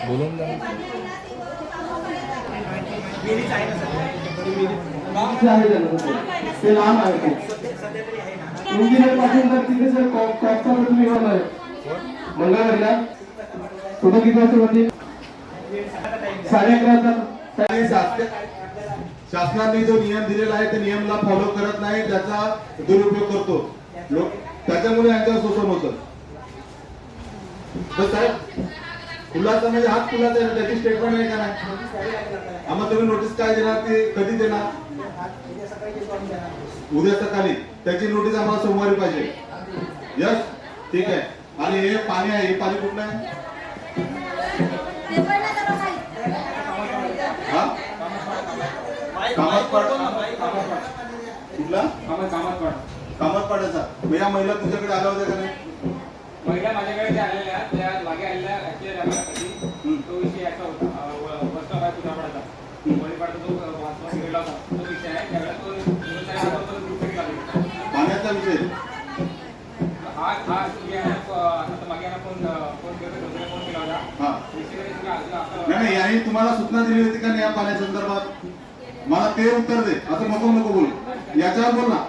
बोलून द्या. ते लांब आहे ते इंजिनियर पासून तर तिथे सर कॉपचा तुम्ही होणार मंगळवारला कुठं किती वाजता होती 11:30. शासनाने जो नियम दिलेला आहे त्या नियमला फॉलो करत नाही, त्याचा दुरुपयोग करतो लोक, त्याच्यामुळे यांच्यावर शोषण होतं. तर साहेब खुलासा म्हणजे हाच खुलासा आहे, त्याची स्टेटमेंट आहे का नाही? आम्हाला तुम्ही नोटीस काय देणार, ते कधी देणार? उद्या सकाळी. त्याची नोटीस आम्हाला सोमवारी पाहिजे. यस, ठीक आहे. आणि हे पाणी आहे, हे पाणी कुठलं आहे? कुठला कामात पाडायचा. या महिला तुझ्याकडे आल्या होत्या का नाही? महिला माझ्याकडे आलेल्या त्या मागे आलेल्या तो विषय असा होता वस्ता बाय तुझा पडायचा वळीपाडचा जो वाचवा गेला होता तो विषय आहे. त्यावेळेला तो पाण्याचा विषय नाही. यांनी तुम्हाला सूचना दिली होती का नाही या पाण्या संदर्भात? मला ते उत्तर दे. असं नको बोल, याच्यावर बोल ना.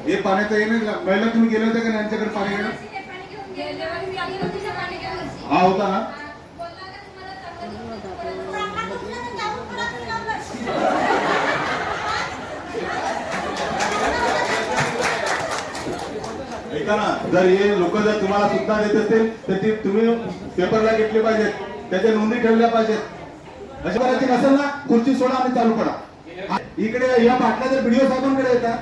हे पाण्याचं हे नाही. पहिला तुम्ही गेले होते का यांच्याकडे पाणी घेणं? हा होता ना. ऐका ना, जर हे लोक जर तुम्हाला सूचना देत असतील तर ती तुम्ही पेपरला घेतली पाहिजेत, त्याच्या नोंदी ठेवल्या पाहिजेत. अशा करायची नसेल ना, खुर्ची सोडा आणि चालू करा. इकडे या बाटल्या जर व्हिडिओ साहेबांकडे येतात.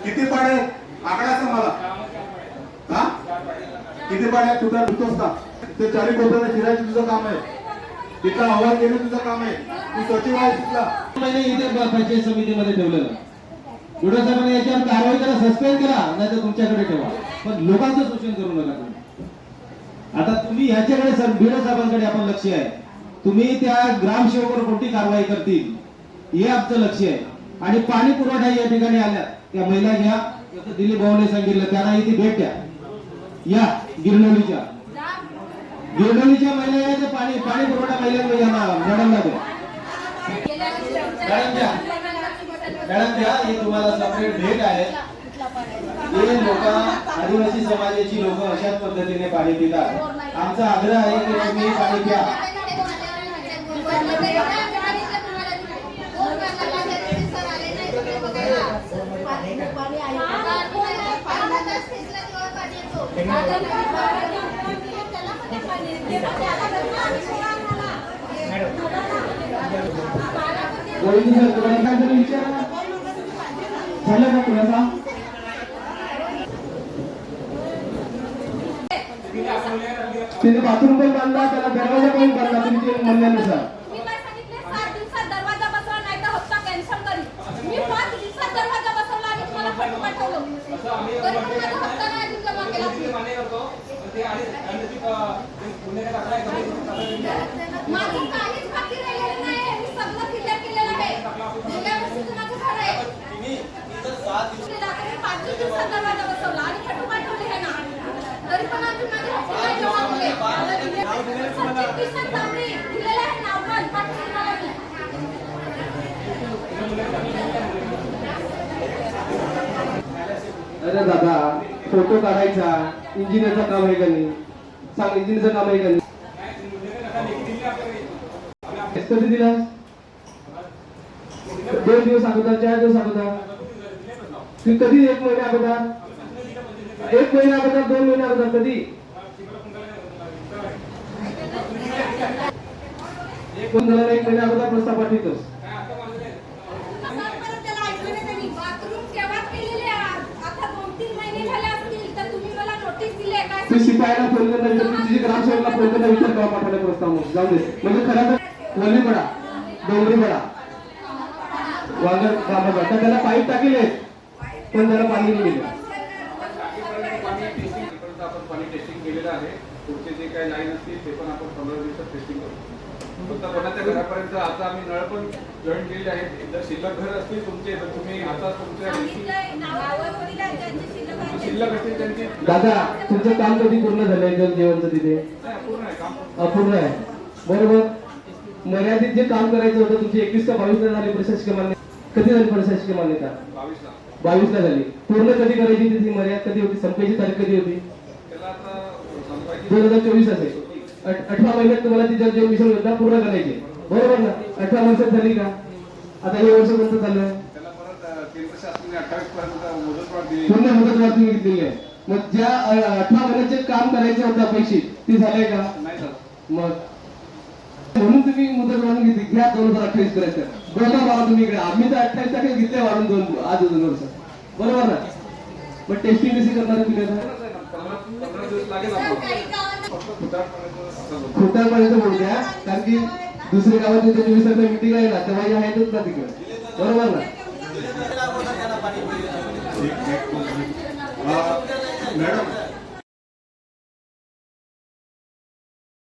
किती पाणी आकडा सांग मला. हा किती पाणी तुझा धुतोस का? ते चारी कोपऱ्याला शिरायचं तुझं काम आहे, तिथला आवाज घेणं तुझं काम आहे. तू सचिव आहे तिथला. महिने इथे पंचायत समितीमध्ये ठेवलेलं. व्हिडिओ साहेबांनी याच्यावर कारवाई करा, सस्पेंड करा, नाही तर तुमच्याकडे ठेवा, पण लोकांचं शोषण करू नका तुम्ही. आता तुम्ही ह्याच्याकडे सर व्हिडिओ साहेबांकडे आपण लक्ष आहे. तुम्ही त्या ग्रामसेवकावर कोणती कारवाई करतील हे आमचं लक्ष आहे. आणि पाणी पुरवठा या ठिकाणी आल्या त्या महिला घ्या, जसं दिलीप भाऊने सांगितलं त्यांना इथे भेट द्या. या गिरडोलीच्या महिला या पाणी पुरवठा महिलांना मॅडमला द्या. मॅडम द्या, ही तुम्हाला सेपरेट भेट आहे. हे लोक आदिवासी समाजाची लोक अशाच पद्धतीने पाणी पितात. आमचा आग्रह आहे की तुम्ही पाणी प्या. झालं का तुला? तिने बाथरूम पण बांधला, त्याला दरवाजा पण बांधला तुमच्या म्हणण्यानुसार. अरे दादा, फोटो काढायचा इंजिनियरचं काम आहे का नाही? सांग, इंजिनियरचं काम आहे का नाही? कधी दिला? 2 दिवस अगोदर, 4 दिवस अगोदर, कधी? 1 महिना अगोदर, 1 महिना अगोदर, 2 महिना अगोदर, कधी? 1 महिना अगोदर प्रस्ताव पाठवतोस. तू शिपायाला फोन करणार, तुझी ग्रामसेवकला फोन करणार, विचार करा पाठवला प्रस्ताव. जाऊ दे. म्हणजे खरं तर वल्लीपडा, डोंगरीपडा, वांगर गावात त्याला पाईप टाकले पण त्याला पाणी नाही गेलं. आपण पाणी टेस्टिंग केलेलं आहे. पुढचे जे काही लाईन असतील ते पण आपण 15 दिवसात टेस्टिंग करू. फक्त कोणाच्या घरापर्यंत आता आम्ही नळ पण जॉईन केलेले आहेत. जर शिल्लक घर असतील तुमचे तर तुम्ही आता तुमच्या शिल्लक असतील त्यांची दादा तुमचं काम कधी पूर्ण झालंय जल जीवनचं तिथे? नाही, अपूर्ण आहे काम. अपूर्ण आहे बरोबर. मर्यादित जे काम करायचं होतं तुमची 21 का 22 ला झाली प्रशासकीय मान्यता. कधी झाली प्रशासकीय मान्यता? 22 ला. 22 ला झाली. पूर्ण कधी करायची तिथे मर्यादा कधी होती? संपायची तारीख कधी होती? त्याला आता संपायची 2024 असेल. 18 महिन्यात तुम्हाला ती जल जीवन मिशन योजना पूर्ण करायची बरोबर ना? 18 वर्षात झाली का? आता हे वर्ष कोणतं चालू आहे? त्याला परत केंद्र शासनाने 28 पर्यंत मुदतवाढ दिली. पूर्ण मुदतवाढ तुम्ही घेतलेली आहे. मग ज्या 18 महिन्याचे काम करायचे होतं अपेक्षित ते झालंय का? नाही झालं. मग म्हणून तुम्ही मुदत वाढून घेतली. घ्या 2028 करायचं. दोन बारा तुम्ही इकडे. आम्ही तर 28 तारखेला घेतले वाढून आज 2 वर्ष बरोबर ना? मग टेस्टिंग कशी करणार तुम्ही आता? 15 दिवस लागेल आपल्याला. फक्त फुटाळपर्यंत असं होतं. खोटारपर्यंत बोलू द्या कारण की दुसऱ्या गावात 24 तारखेला मिटिंग आहे ना तेव्हा या आहेतच ना तिकडे बरोबर ना? मॅडम